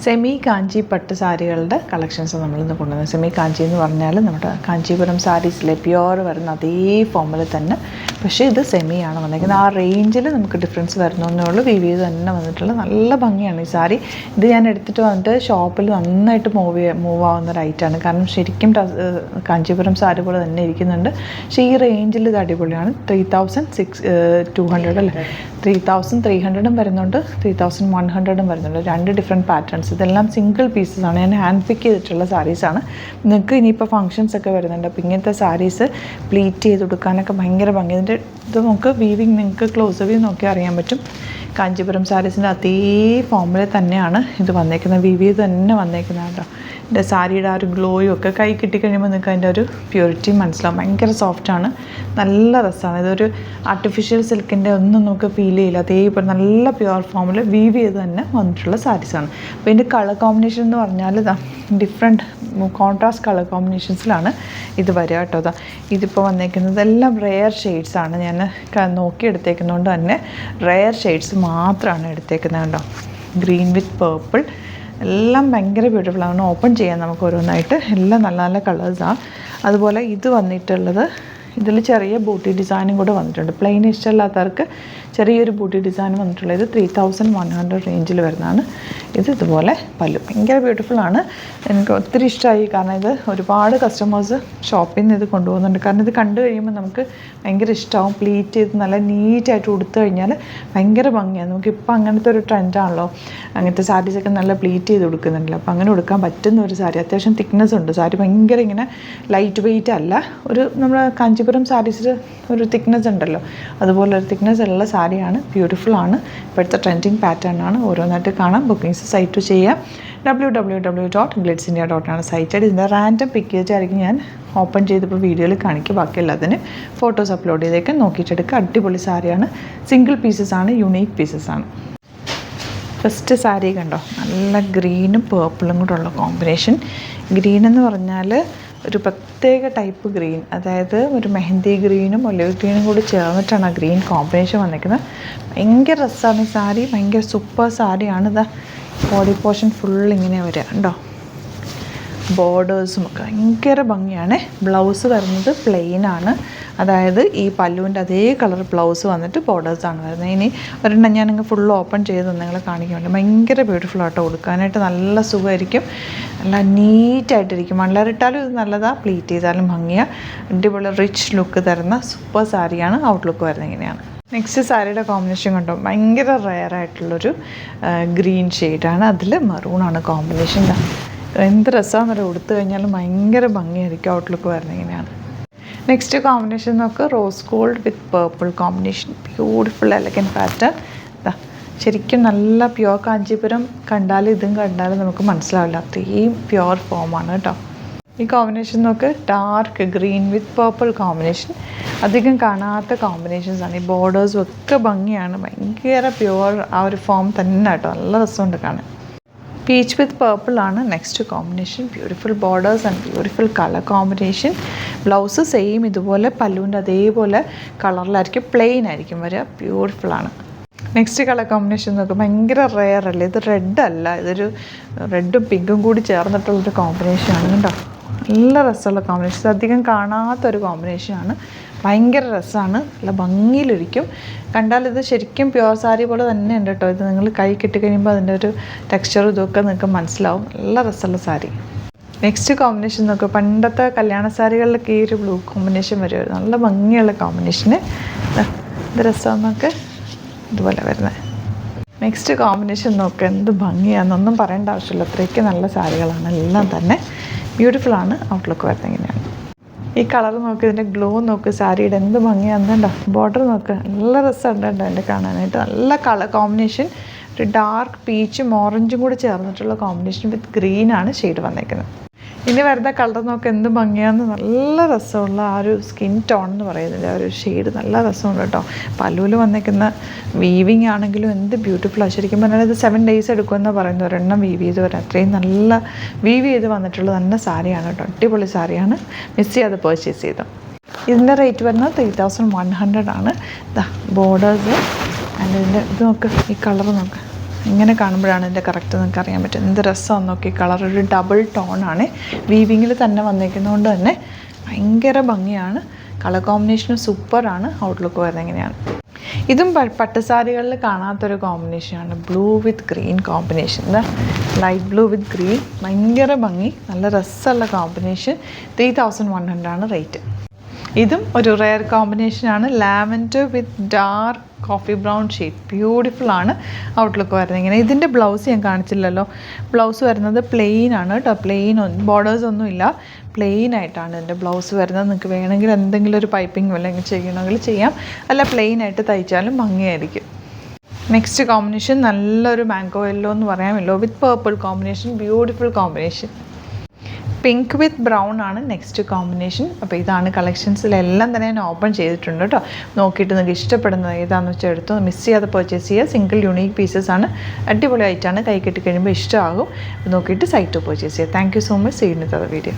Semi കാഞ്ചി പട്ട് സാരികളുടെ collections നമ്മളിന്ന് കൊണ്ടുവന്നത്. സെമി കാഞ്ചി എന്ന് പറഞ്ഞാൽ നമ്മുടെ കാഞ്ചീപുരം സാരീസിലെ പ്യുവർ വരുന്ന അതേ ഫോമിൽ തന്നെ, പക്ഷേ ഇത് സെമിയാണ് വന്നിരിക്കുന്നത്. ആ റേഞ്ചിൽ നമുക്ക് ഡിഫറൻസ് വരുന്നേ ഉള്ളൂ. വിവിധ തന്നെ വന്നിട്ടുള്ള നല്ല ഭംഗിയാണ് ഈ സാരി. ഇത് ഞാൻ എടുത്തിട്ട് വന്നിട്ട് ഷോപ്പിൽ നന്നായിട്ട് മൂവ് ആവുന്ന ഒരു ഐറ്റമാണ്. കാരണം ശരിക്കും കാഞ്ചീപുരം സാരി പോലെ തന്നെ ഇരിക്കുന്നുണ്ട്. പക്ഷേ ഈ റേഞ്ചിൽ ഇത് അടിപൊളിയാണ്. 3200 അല്ലേ, 3300 വരുന്നുണ്ട്, 3100 വരുന്നുണ്ട്. രണ്ട് ഡിഫറെൻറ്റ് പാറ്റേൺസ്. ഇതെല്ലാം സിംഗിൾ പീസസ് ആണ്. ഞാൻ ഹാൻഡ് പിക്ക് ചെയ്തിട്ടുള്ള സാരീസാണ്. നിങ്ങൾക്ക് ഇനിയിപ്പോൾ ഫങ്ഷൻസ് ഒക്കെ വരുന്നുണ്ട്. അപ്പോൾ ഇങ്ങനത്തെ സാരീസ് പ്ലീറ്റ് ചെയ്ത് കൊടുക്കാനൊക്കെ ഭയങ്കര ഭംഗി. ഇതിൻ്റെ ഇത് നമുക്ക് വീവിങ് നിങ്ങൾക്ക് ക്ലോസ് വ്യൂ നോക്കി അറിയാൻ പറ്റും. കാഞ്ചീപുരം സാരീസിൻ്റെ അതേ ഫോമിൽ തന്നെയാണ് ഇത് വന്നേക്കുന്നത്. വിവി തന്നെ വന്നേക്കുന്നത് കേട്ടോ. എൻ്റെ സാരിയുടെ ആ ഒരു ഗ്ലോയും ഒക്കെ കൈ കിട്ടിക്കഴിയുമ്പോൾ നിങ്ങൾക്ക് അതിൻ്റെ ഒരു പ്യൂരിറ്റി മനസ്സിലാവും. ഭയങ്കര സോഫ്റ്റാണ്, നല്ല രസമാണ്. ഇതൊരു ആർട്ടിഫിഷ്യൽ സിൽക്കിൻ്റെ ഒന്നും നമുക്ക് ഫീൽ ചെയ്യില്ല. അതേപോലെ നല്ല പ്യുവർ ഫോമിൽ വീവ് ചെയ്ത് തന്നെ വന്നിട്ടുള്ള സാരീസാണ്. അപ്പോൾ ഇതിൻ്റെ കളർ കോമ്പിനേഷൻ എന്ന് പറഞ്ഞാൽ ഇതാ ഡിഫറെൻറ്റ് കോൺട്രാസ്റ്റ് കളർ കോമ്പിനേഷൻസിലാണ് ഇത് വരിക കേട്ടോ. ഇതിപ്പോൾ വന്നേക്കുന്നത് എല്ലാം റെയർ ഷെയ്ഡ്സാണ്. ഞാൻ നോക്കി എടുത്തേക്കുന്നതുകൊണ്ട് തന്നെ റെയർ ഷെയ്ഡ്സ് മാത്രമാണ് എടുത്തേക്കുന്നത് കേട്ടോ. ഗ്രീൻ വിത്ത് പേർപ്പിൾ എല്ലാം ഭയങ്കര ബ്യൂട്ടിഫുള്ളാണ്. ഓപ്പൺ ചെയ്യാം നമുക്ക് ഓരോന്നായിട്ട്. എല്ലാം നല്ല നല്ല കളേഴ്സാണ്. അതുപോലെ ഇത് വന്നിട്ടുള്ളത് ഇതിൽ ചെറിയ ബൂട്ടി ഡിസൈനും കൂടെ വന്നിട്ടുണ്ട്. പ്ലെയിൻ ഇഷ്ടമില്ലാത്തവർക്ക് ചെറിയൊരു ബൂട്ടി ഡിസൈൻ വന്നിട്ടുള്ളത്. ഇത് 3100 റേഞ്ചിൽ വരുന്നതാണ്. ഇതുപോലെ പല്ലു ഭയങ്കര ബ്യൂട്ടിഫുള്ളാണ്. എനിക്ക് ഒത്തിരി ഇഷ്ടമായി. കാരണം ഇത് ഒരുപാട് കസ്റ്റമേഴ്സ് ഷോപ്പിൽ നിന്ന് ഇത് കൊണ്ടുപോകുന്നുണ്ട്. കാരണം ഇത് കണ്ടു കഴിയുമ്പോൾ നമുക്ക് ഭയങ്കര ഇഷ്ടമാവും. പ്ലീറ്റ് ചെയ്ത് നല്ല നീറ്റായിട്ട് ഉടുത്തു കഴിഞ്ഞാൽ ഭയങ്കര ഭംഗിയാണ്. നമുക്കിപ്പോൾ അങ്ങനത്തെ ഒരു ട്രെൻഡാണല്ലോ, അങ്ങനത്തെ സാരീസൊക്കെ നല്ല പ്ലീറ്റ് ചെയ്ത് കൊടുക്കുന്നുണ്ടല്ലോ. അപ്പോൾ അങ്ങനെ ഉടുക്കാൻ പറ്റുന്ന ഒരു സാരി. അത്യാവശ്യം തിക്നെസ് ഉണ്ട് സാരി. ഭയങ്കര ഇങ്ങനെ ലൈറ്റ് വെയ്റ്റ് അല്ല. ഒരു നമ്മുടെ കാഞ്ചീപുരം സാരീസിൽ ഒരു തിക്നെസ് ഉണ്ടല്ലോ, അതുപോലെ ഒരു തിക്നെസ് ഉള്ള സാരിയാണ്. ബ്യൂട്ടിഫുള്ളാണ്. ഇപ്പോഴത്തെ ട്രെൻഡിങ് പാറ്റേൺ ആണ്. ഓരോന്നായിട്ട് കാണാം. ബുക്കിങ്സ് സൈറ്റ് ചെയ്യാം. www.glitzindia.com ആണ് സൈറ്റ്. ഇതിൻ്റെ റാൻഡം പിക്കേജ് ആയിരിക്കും ഞാൻ ഓപ്പൺ ചെയ്തപ്പോൾ വീഡിയോയിൽ കാണിക്കുക. ബാക്കിയുള്ളതിന് ഫോട്ടോസ് അപ്ലോഡ് ചെയ്തേക്ക് നോക്കിയിട്ടെടുക്കുക. അടിപൊളി സാരിയാണ്. സിംഗിൾ പീസസ് ആണ്, യുണീക്ക് പീസസ് ആണ്. ഫസ്റ്റ് സാരി കണ്ടോ, നല്ല ഗ്രീനും പേർപ്പിളും കൂടെ ഉള്ള കോമ്പിനേഷൻ. ഗ്രീൻ എന്ന് പറഞ്ഞാൽ ഒരു പ്രത്യേക ടൈപ്പ് ഗ്രീൻ, അതായത് ഒരു മെഹന്തി ഗ്രീനും ഒലിവ് ഗ്രീനും കൂടി ചേർന്നിട്ടാണ് ആ ഗ്രീൻ കോമ്പിനേഷൻ വന്നിരിക്കുന്നത്. ഭയങ്കര രസമാണ് ഈ സാരി. ഭയങ്കര സൂപ്പർ സാരിയാണ്. ഇതാ ബോഡി പോർഷൻ ഫുൾ ഇങ്ങനെ വരിക ഉണ്ടോ. ബോർഡേഴ്സും ഒക്കെ ഭയങ്കര ഭംഗിയാണ്. ബ്ലൗസ് വരുന്നത് പ്ലെയിനാണ്. അതായത് ഈ പല്ലുവിൻ്റെ അതേ കളർ ബ്ലൗസ് വന്നിട്ട് ബോർഡേഴ്സാണ് വരുന്നത്. ഇനി ഒരെണ്ണം ഞാനിങ്ങ് ഫുൾ ഓപ്പൺ ചെയ്ത് നിങ്ങളെ കാണിക്കാൻ വേണ്ടി. ഭയങ്കര ബ്യൂട്ടിഫുൾ ആട്ടോ. കൊടുക്കാനായിട്ട് നല്ല സുഖമായിരിക്കും. നല്ല നീറ്റായിട്ടിരിക്കും. മൺലറിട്ടാലും ഇത് നല്ലതാണ്, പ്ലീറ്റ് ചെയ്താലും ഭംഗിയാണ്. അടിപൊളി റിച്ച് ലുക്ക് തരുന്ന സൂപ്പർ സാരിയാണ്. ഔട്ട്ലുക്ക് വരുന്നത് ഇങ്ങനെയാണ്. നെക്സ്റ്റ് സാരിയുടെ കോമ്പിനേഷൻ കണ്ടോ, ഭയങ്കര റെയറായിട്ടുള്ളൊരു ഗ്രീൻ ഷെയ്ഡാണ്. അതിൽ മെറൂണാണ് കോമ്പിനേഷൻ. എന്ത് രസമാണെന്നറിയാം. ഉടുത്തു കഴിഞ്ഞാലും ഭയങ്കര ഭംഗിയായിരിക്കും. ഔട്ട്ലുക്ക് വരുന്നത് ഇങ്ങനെയാണ്. നെക്സ്റ്റ് കോമ്പിനേഷൻ നോക്ക്, റോസ് ഗോൾഡ് വിത്ത് purple combination. Beautiful elegant pattern. ശരിക്കും നല്ല പ്യുവർ കാഞ്ചീപുരം കണ്ടാലും ഇതും കണ്ടാലും നമുക്ക് മനസ്സിലാവില്ല. അത്രയും പ്യുവർ ഫോമാണ് കേട്ടോ. ഈ കോമ്പിനേഷൻ നോക്ക്, ഡാർക്ക് ഗ്രീൻ വിത്ത് പേർപ്പിൾ കോമ്പിനേഷൻ. അധികം കാണാത്ത കോമ്പിനേഷൻസാണ്. ഈ ബോർഡേഴ്സും ഒക്കെ ഭംഗിയാണ്. ഭയങ്കര പ്യുവർ ആ ഒരു ഫോം തന്നെ കേട്ടോ. നല്ല രസമുണ്ട് കാണാൻ. പീച്ച് വിത്ത് പേർപ്പിൾ ആണ് next combination. Beautiful borders and beautiful colour combination. Blouse same ഇതുപോലെ പല്ലുവിൻ്റെ അതേപോലെ കളറിലായിരിക്കും, പ്ലെയിൻ ആയിരിക്കും വരിക. ബ്യൂട്ടിഫുള്ളാണ്. നെക്സ്റ്റ് കളർ കോമ്പിനേഷൻ നോക്കുക, ഭയങ്കര റെയർ അല്ലേ. ഇത് റെഡ് അല്ല, ഇതൊരു റെഡും പിങ്കും കൂടി ചേർന്നിട്ടുള്ളൊരു കോമ്പിനേഷനാണ് കേട്ടോ. നല്ല രസമുള്ള കോമ്പിനേഷൻ. അധികം കാണാത്തൊരു കോമ്പിനേഷനാണ്. ഭയങ്കര രസമാണ്. നല്ല ഭംഗിയിലിരിക്കും. കണ്ടാൽ ഇത് ശരിക്കും പ്യുവർ സാരി പോലെ തന്നെ ഉണ്ട് കേട്ടോ. ഇത് നിങ്ങൾ കൈ കിട്ടിക്കഴിയുമ്പോൾ അതിൻ്റെ ഒരു ടെക്സ്ചറും ഇതൊക്കെ നിങ്ങൾക്ക് മനസ്സിലാവും. നല്ല രസമുള്ള സാരി. നെക്സ്റ്റ് കോമ്പിനേഷൻ നോക്കുക, പണ്ടത്തെ കല്യാണ സാരികളിലൊക്കെ ഈ ഒരു ബ്ലൂ കോമ്പിനേഷൻ വരുമായിരുന്നു. നല്ല ഭംഗിയുള്ള കോമ്പിനേഷന്. ഇത് രസമെന്നൊക്കെ ഇതുപോലെ വരുന്നത്. നെക്സ്റ്റ് കോമ്പിനേഷൻ നോക്കുക, എന്ത് ഭംഗിയാണെന്നൊന്നും പറയേണ്ട ആവശ്യമില്ല. അത്രയ്ക്ക് നല്ല സാരികളാണ് എല്ലാം തന്നെ. ബ്യൂട്ടിഫുള്ളാണ്. ഔട്ട്ലുക്ക് വരുന്നത് ഇങ്ങനെയാണ്. ഈ കളർ നോക്ക്, ഇതിൻ്റെ ഗ്ലോ നോക്ക്, സാരിയുടെ എന്ത് ഭംഗിയാണെന്നുണ്ടോ. ബോർഡർ നോക്ക്, നല്ല രസമുണ്ട് കേട്ടോ എൻ്റെ കാണാനായിട്ട്. നല്ല കളർ കോമ്പിനേഷൻ. ഒരു ഡാർക്ക് പീച്ചും ഓറഞ്ചും കൂടി ചേർന്നിട്ടുള്ള കോമ്പിനേഷൻ വിത്ത് ഗ്രീനാണ് ഷെയ്ഡ് വന്നേക്കുന്നത്. ഇനി വരുന്ന കളർ നോക്ക്, എന്ത് ഭംഗിയാണെന്ന്. നല്ല രസമുള്ള ആ ഒരു സ്കിൻ ടോൺ എന്ന് പറയുന്നത് ആ ഒരു ഷെയ്ഡ് നല്ല രസമുണ്ട് കേട്ടോ. പല്ലുവിൽ വന്നേക്കുന്ന വീവിങ് ആണെങ്കിലും എന്ത് ബ്യൂട്ടിഫുള്ളാണ്. ശരിക്കും പറഞ്ഞാൽ ഇത് 7 days എടുക്കുമെന്ന് പറയുന്നത് ഒരെണ്ണം വീവ് ചെയ്ത് വരാൻ. അത്രയും നല്ല വീവ് ചെയ്ത് വന്നിട്ടുള്ള നല്ല സാരിയാണ് കേട്ടോ. അടിപൊളി സാരിയാണ്. മിസ് ചെയ്യാതെ പർച്ചേസ് ചെയ്തു. ഇതിൻ്റെ റേറ്റ് വരുന്നത് 3100 ആണ്. ബോർഡേഴ്സ് ആൻഡ് ഇതിൻ്റെ ഇത് നോക്ക്, ഈ കളർ നോക്ക്, ഇങ്ങനെ കാണുമ്പോഴാണ് ഇതിൻ്റെ കറക്റ്റ് നിങ്ങൾക്ക് അറിയാൻ പറ്റും. എന്ത് രസമാണെന്ന് നോക്കി. കളർ ഒരു ഡബിൾ ടോണാണ്, വീവിങ്ങിൽ തന്നെ വന്നേക്കുന്നതുകൊണ്ട് തന്നെ ഭയങ്കര ഭംഗിയാണ്. കളർ കോമ്പിനേഷനും സൂപ്പറാണ്. ഔട്ട്ലുക്ക് വരുന്നത് എങ്ങനെയാണ്. ഇതും പട്ടുസാരികളിൽ കാണാത്തൊരു കോമ്പിനേഷനാണ്. ബ്ലൂ വിത്ത് ഗ്രീൻ കോമ്പിനേഷൻ. എന്താ ലൈറ്റ് ബ്ലൂ വിത്ത് ഗ്രീൻ, ഭയങ്കര ഭംഗി, നല്ല രസമുള്ള കോമ്പിനേഷൻ. 3100 ആണ് റേറ്റ്. ഇതും ഒരു റെയർ കോമ്പിനേഷനാണ്. ലാവൻഡർ വിത്ത് dark coffee brown shade, beautiful ആണ് ഔട്ട്ലുക്ക് വരുന്നത് ഇങ്ങനെ. ഇതിൻ്റെ ബ്ലൗസ് ഞാൻ കാണിച്ചില്ലല്ലോ. ബ്ലൗസ് വരുന്നത് പ്ലെയിൻ ആണ് കേട്ടോ. പ്ലെയിൻ, ബോർഡേഴ്സ് ഒന്നുമില്ല, പ്ലെയിൻ ആയിട്ടാണ് ഇതിൻ്റെ ബ്ലൗസ് വരുന്നത്. നിങ്ങൾക്ക് വേണമെങ്കിൽ എന്തെങ്കിലും ഒരു പൈപ്പിംഗ് അല്ലെങ്കിൽ ചെയ്യണമെങ്കിൽ ചെയ്യാം, അല്ല പ്ലെയിൻ ആയിട്ട് തയ്ച്ചാലും ഭംഗിയായിരിക്കും. നെക്സ്റ്റ് കോമ്പിനേഷൻ നല്ലൊരു മാംഗോ യെല്ലോ എന്ന് പറയാം, യെല്ലോ വിത്ത് purple combination, beautiful combination. Pink വിത്ത് ബ്രൗൺ ആണ് നെക്സ്റ്റ് കോമ്പിനേഷൻ. അപ്പോൾ ഇതാണ് കളക്ഷൻസിലെല്ലാം തന്നെ ഞാൻ ഓപ്പൺ ചെയ്തിട്ടുണ്ട് കേട്ടോ. നോക്കിയിട്ട് നിങ്ങൾക്ക് ഇഷ്ടപ്പെടുന്നത് ഏതാണെന്ന് വെച്ചാൽ എടുത്തോ, മിസ് ചെയ്യാതെ പർച്ചേസ് ചെയ്യുക. സിംഗിൾ യൂണീക്ക് പീസസ് ആണ്, അടിപൊളി ആയിട്ടാണ്, കൈ കെട്ടി കഴിയുമ്പോൾ ഇഷ്ടമാകും. നോക്കിയിട്ട് സൈറ്റ് പർച്ചേസ് ചെയ്യുക. Thank you so much. See you in another video.